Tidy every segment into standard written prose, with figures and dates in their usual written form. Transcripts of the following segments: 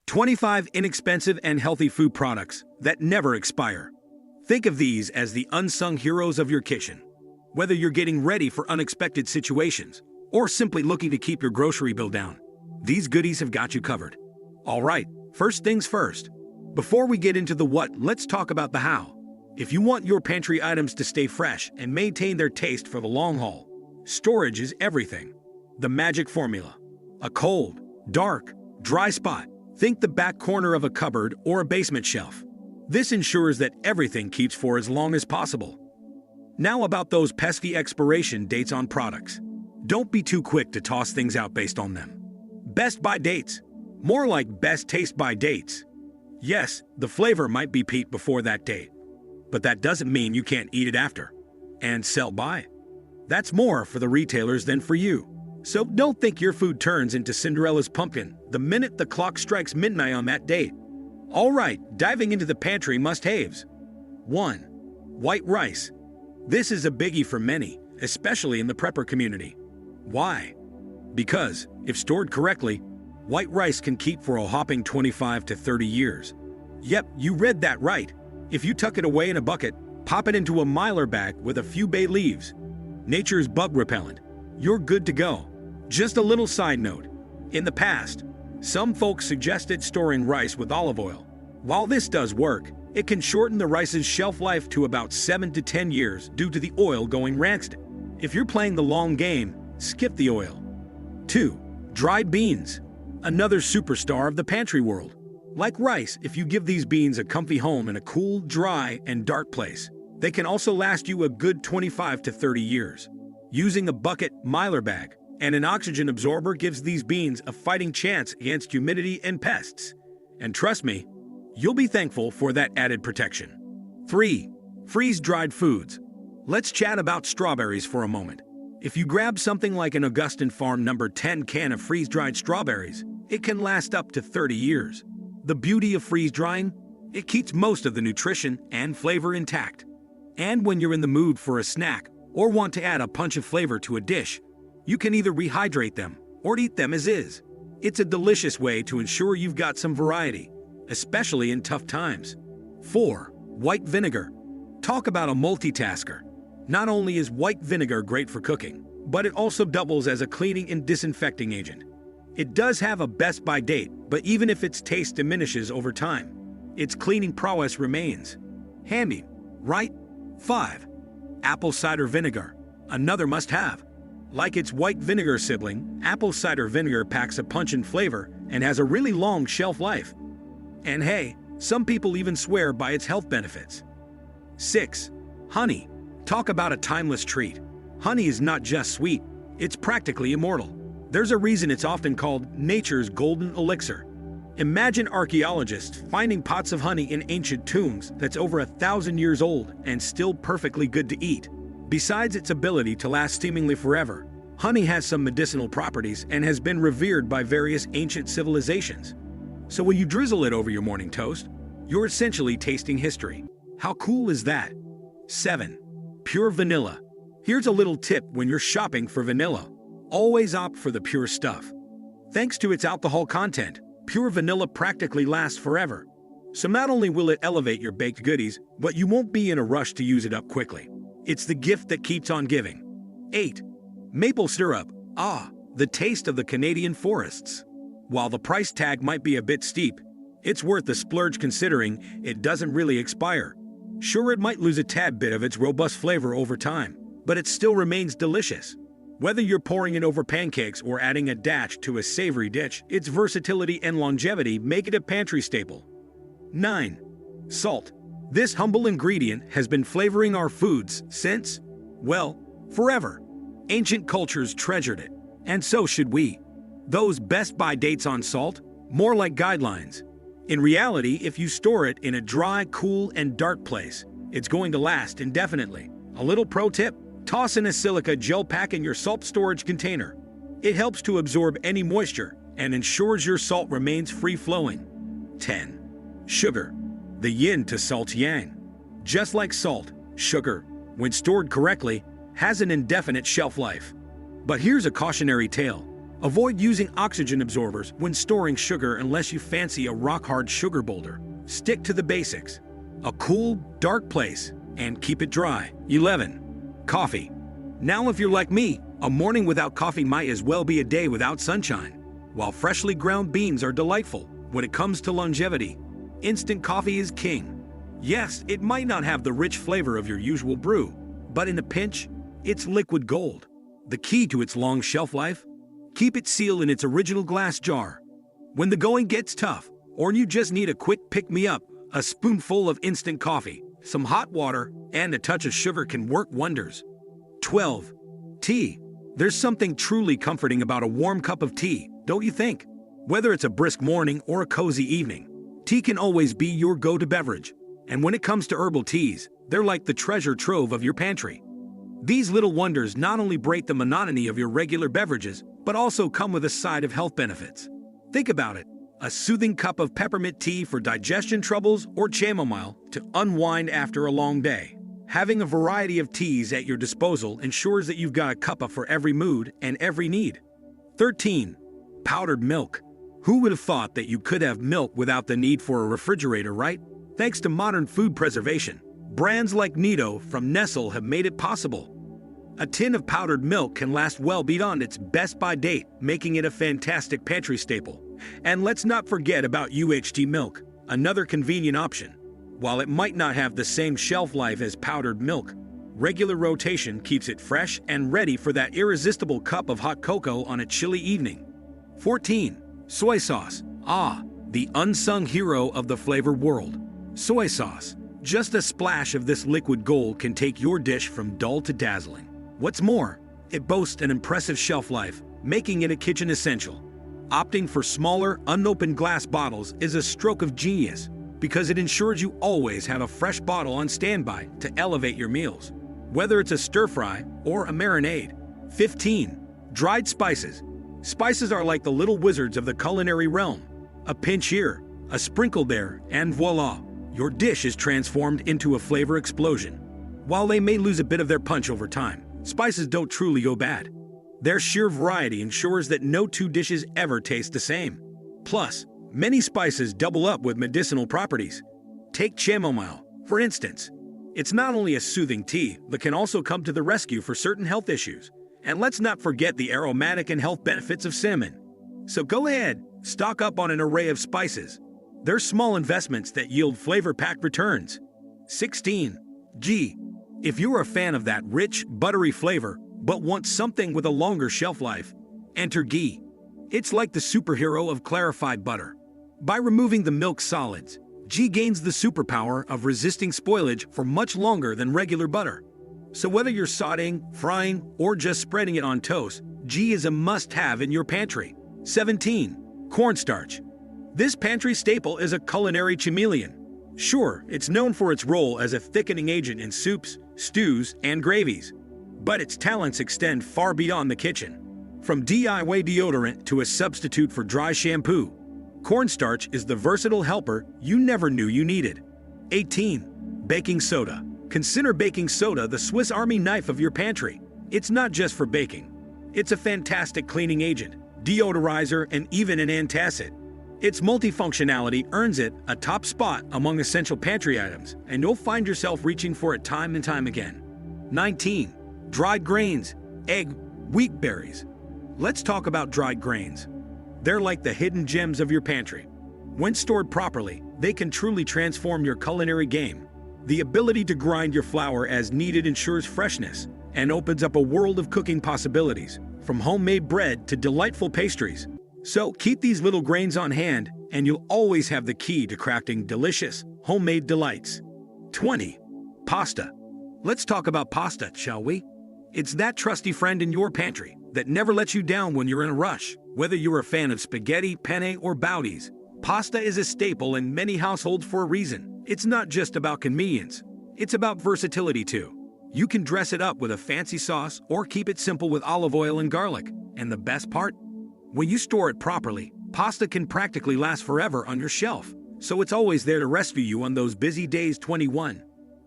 25 inexpensive and healthy food products that never expire. Think of these as the unsung heroes of your kitchen. Whether you're getting ready for unexpected situations or simply looking to keep your grocery bill down, these goodies have got you covered. All right, first things first. Before we get into the what, let's talk about the how. If you want your pantry items to stay fresh and maintain their taste for the long haul, storage is everything. The magic formula. A cold, dark, dry spot. Think the back corner of a cupboard or a basement shelf. This ensures that everything keeps for as long as possible. Now about those pesky expiration dates on products. Don't be too quick to toss things out based on them. Best by dates. More like best taste by dates. Yes, the flavor might be peaked before that date, but that doesn't mean you can't eat it after and sell by. That's more for the retailers than for you. So don't think your food turns into Cinderella's pumpkin the minute the clock strikes midnight on that date. All right, diving into the pantry must-haves. 1. White rice. This is a biggie for many, especially in the prepper community. Why? Because, if stored correctly, white rice can keep for a hopping 25 to 30 years. Yep, you read that right. If you tuck it away in a bucket, pop it into a Mylar bag with a few bay leaves, nature's bug repellent, you're good to go. Just a little side note. In the past, some folks suggested storing rice with olive oil. While this does work, it can shorten the rice's shelf life to about 7 to 10 years due to the oil going rancid. If you're playing the long game, skip the oil. 2. Dried beans. Another superstar of the pantry world. Like rice, if you give these beans a comfy home in a cool, dry, and dark place, they can also last you a good 25 to 30 years. Using a bucket, Mylar bag, and an oxygen absorber gives these beans a fighting chance against humidity and pests. And trust me, you'll be thankful for that added protection. 3. Freeze-dried foods. Let's chat about strawberries for a moment. If you grab something like an Augustin Farm No. 10 can of freeze-dried strawberries, it can last up to 30 years. The beauty of freeze-drying? It keeps most of the nutrition and flavor intact. And when you're in the mood for a snack or want to add a punch of flavor to a dish, you can either rehydrate them or eat them as is. It's a delicious way to ensure you've got some variety, especially in tough times. 4. White vinegar. Talk about a multitasker. Not only is white vinegar great for cooking, but it also doubles as a cleaning and disinfecting agent. It does have a best-by date, but even if its taste diminishes over time, its cleaning prowess remains. Handy, right? 5. Apple cider vinegar. Another must-have. Like its white vinegar sibling, apple cider vinegar packs a punch and flavor and has a really long shelf life. And hey, some people even swear by its health benefits. 6. Honey. Talk about a timeless treat. Honey is not just sweet, it's practically immortal. There's a reason it's often called nature's golden elixir. Imagine archaeologists finding pots of honey in ancient tombs that's over 1,000 years old and still perfectly good to eat. Besides its ability to last seemingly forever, honey has some medicinal properties and has been revered by various ancient civilizations. So when you drizzle it over your morning toast, you're essentially tasting history. How cool is that? 7. Pure vanilla. Here's a little tip when you're shopping for vanilla. Always opt for the pure stuff. Thanks to its alcohol content, pure vanilla practically lasts forever. So not only will it elevate your baked goodies, but you won't be in a rush to use it up quickly. It's the gift that keeps on giving. 8. Maple syrup. Ah, the taste of the Canadian forests. While the price tag might be a bit steep, it's worth the splurge considering it doesn't really expire. Sure, it might lose a tad bit of its robust flavor over time, but it still remains delicious. Whether you're pouring it over pancakes or adding a dash to a savory dish, its versatility and longevity make it a pantry staple. 9. Salt. This humble ingredient has been flavoring our foods since, well, forever. Ancient cultures treasured it, and so should we. Those best-by dates on salt? More like guidelines. In reality, if you store it in a dry, cool, and dark place, it's going to last indefinitely. A little pro tip: toss in a silica gel pack in your salt storage container. It helps to absorb any moisture and ensures your salt remains free-flowing. 10. Sugar. The yin to salt's yang. Just like salt, sugar, when stored correctly, has an indefinite shelf life. But here's a cautionary tale. Avoid using oxygen absorbers when storing sugar unless you fancy a rock-hard sugar boulder. Stick to the basics. A cool, dark place, and keep it dry. 11. Coffee. Now if you're like me, a morning without coffee might as well be a day without sunshine. While freshly ground beans are delightful, when it comes to longevity, instant coffee is king. Yes, it might not have the rich flavor of your usual brew, but in a pinch, it's liquid gold. The key to its long shelf life? Keep it sealed in its original glass jar. When the going gets tough, or you just need a quick pick-me-up, a spoonful of instant coffee, some hot water, and a touch of sugar can work wonders. 12. Tea. There's something truly comforting about a warm cup of tea, don't you think? Whether it's a brisk morning or a cozy evening, tea can always be your go-to beverage. And when it comes to herbal teas, they're like the treasure trove of your pantry. These little wonders not only break the monotony of your regular beverages, but also come with a side of health benefits. Think about it. A soothing cup of peppermint tea for digestion troubles or chamomile to unwind after a long day. Having a variety of teas at your disposal ensures that you've got a cuppa for every mood and every need. 13. Powdered milk. Who would have thought that you could have milk without the need for a refrigerator, right? Thanks to modern food preservation, brands like Nido from Nestle have made it possible. A tin of powdered milk can last well beyond its best-by date, making it a fantastic pantry staple. And let's not forget about UHT milk, another convenient option. While it might not have the same shelf life as powdered milk, regular rotation keeps it fresh and ready for that irresistible cup of hot cocoa on a chilly evening. 14. Soy sauce. Ah, the unsung hero of the flavor world. Soy sauce. Just a splash of this liquid gold can take your dish from dull to dazzling. What's more, it boasts an impressive shelf life, making it a kitchen essential. Opting for smaller, unopened glass bottles is a stroke of genius because it ensures you always have a fresh bottle on standby to elevate your meals, whether it's a stir-fry or a marinade. 15. Dried spices. Spices are like the little wizards of the culinary realm. A pinch here, a sprinkle there, and voila, your dish is transformed into a flavor explosion. While they may lose a bit of their punch over time, spices don't truly go bad. Their sheer variety ensures that no two dishes ever taste the same. Plus, many spices double up with medicinal properties. Take chamomile, for instance. It's not only a soothing tea, but can also come to the rescue for certain health issues. And let's not forget the aromatic and health benefits of cinnamon. So go ahead, stock up on an array of spices. They're small investments that yield flavor-packed returns. 16. Ghee. If you're a fan of that rich, buttery flavor, but want something with a longer shelf life, enter ghee. It's like the superhero of clarified butter. By removing the milk solids, ghee gains the superpower of resisting spoilage for much longer than regular butter. So whether you're sautéing, frying, or just spreading it on toast, ghee is a must-have in your pantry. 17. Cornstarch. This pantry staple is a culinary chameleon. Sure, it's known for its role as a thickening agent in soups, stews, and gravies, but its talents extend far beyond the kitchen. From DIY deodorant to a substitute for dry shampoo, cornstarch is the versatile helper you never knew you needed. 18. Baking soda. Consider baking soda the Swiss Army knife of your pantry. It's not just for baking. It's a fantastic cleaning agent, deodorizer, and even an antacid. Its multifunctionality earns it a top spot among essential pantry items, and you'll find yourself reaching for it time and time again. 19. Dried grains, egg, wheat berries. Let's talk about dried grains. They're like the hidden gems of your pantry. When stored properly, they can truly transform your culinary game. The ability to grind your flour as needed ensures freshness and opens up a world of cooking possibilities, from homemade bread to delightful pastries. So keep these little grains on hand, and you'll always have the key to crafting delicious, homemade delights. 20. Pasta. Let's talk about pasta, shall we? It's that trusty friend in your pantry that never lets you down when you're in a rush. Whether you're a fan of spaghetti, penne, or boudis, pasta is a staple in many households for a reason. It's not just about convenience, it's about versatility too. You can dress it up with a fancy sauce or keep it simple with olive oil and garlic. And the best part? When you store it properly, pasta can practically last forever on your shelf, so it's always there to rescue you on those busy days. 21.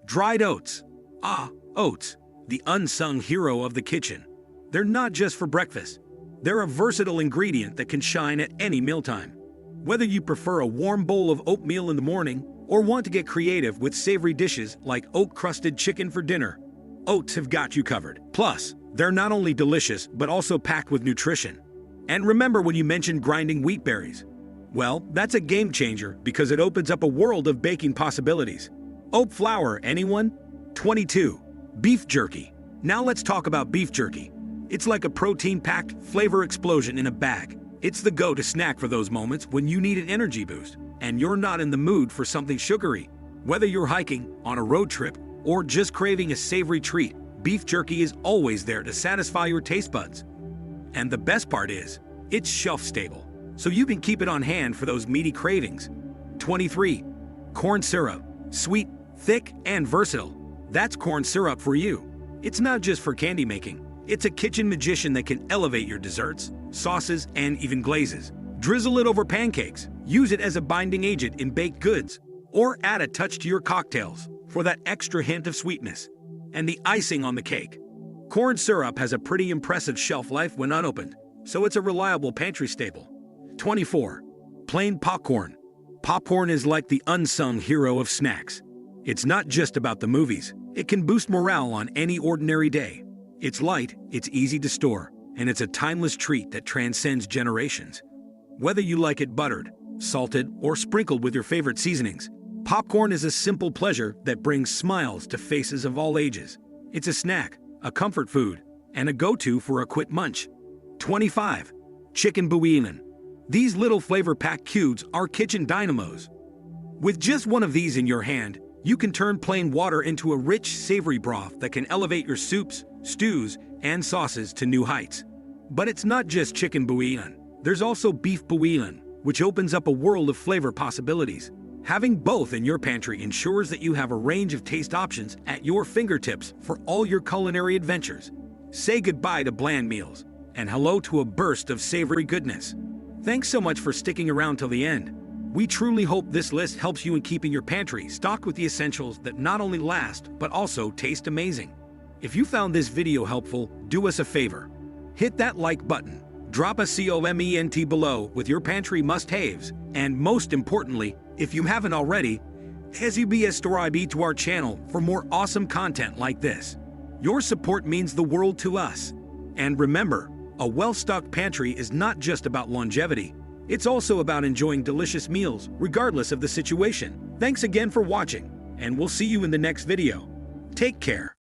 Dried oats. Ah, oats, the unsung hero of the kitchen. They're not just for breakfast. They're a versatile ingredient that can shine at any mealtime. Whether you prefer a warm bowl of oatmeal in the morning or want to get creative with savory dishes like oat-crusted chicken for dinner, oats have got you covered. Plus, they're not only delicious but also packed with nutrition. And remember when you mentioned grinding wheat berries? Well, that's a game changer because it opens up a world of baking possibilities. Oat flour, anyone? 22. Beef jerky. Now let's talk about beef jerky. It's like a protein-packed flavor explosion in a bag. It's the go-to snack for those moments when you need an energy boost and you're not in the mood for something sugary. Whether you're hiking, on a road trip, or just craving a savory treat, beef jerky is always there to satisfy your taste buds. And the best part is, it's shelf-stable, so you can keep it on hand for those meaty cravings. 23. Corn syrup. Sweet, thick, and versatile. That's corn syrup for you. It's not just for candy making. It's a kitchen magician that can elevate your desserts, sauces, and even glazes. Drizzle it over pancakes, use it as a binding agent in baked goods, or add a touch to your cocktails for that extra hint of sweetness. And the icing on the cake. Corn syrup has a pretty impressive shelf life when unopened, so it's a reliable pantry staple. 24. Plain popcorn. Popcorn is like the unsung hero of snacks. It's not just about the movies. It can boost morale on any ordinary day. It's light, it's easy to store, and it's a timeless treat that transcends generations. Whether you like it buttered, salted, or sprinkled with your favorite seasonings, popcorn is a simple pleasure that brings smiles to faces of all ages. It's a snack, a comfort food, and a go-to for a quick munch. 25. Chicken bouillon. These little flavor-packed cubes are kitchen dynamos. With just one of these in your hand, you can turn plain water into a rich, savory broth that can elevate your soups, stews, and sauces to new heights. But it's not just chicken bouillon. There's also beef bouillon, which opens up a world of flavor possibilities. Having both in your pantry ensures that you have a range of taste options at your fingertips for all your culinary adventures. Say goodbye to bland meals, and hello to a burst of savory goodness. Thanks so much for sticking around till the end. We truly hope this list helps you in keeping your pantry stocked with the essentials that not only last, but also taste amazing. If you found this video helpful, do us a favor. Hit that like button, drop a comment below with your pantry must-haves, and most importantly, if you haven't already, subscribe to our channel for more awesome content like this. Your support means the world to us. And remember, a well-stocked pantry is not just about longevity. It's also about enjoying delicious meals, regardless of the situation. Thanks again for watching, and we'll see you in the next video. Take care.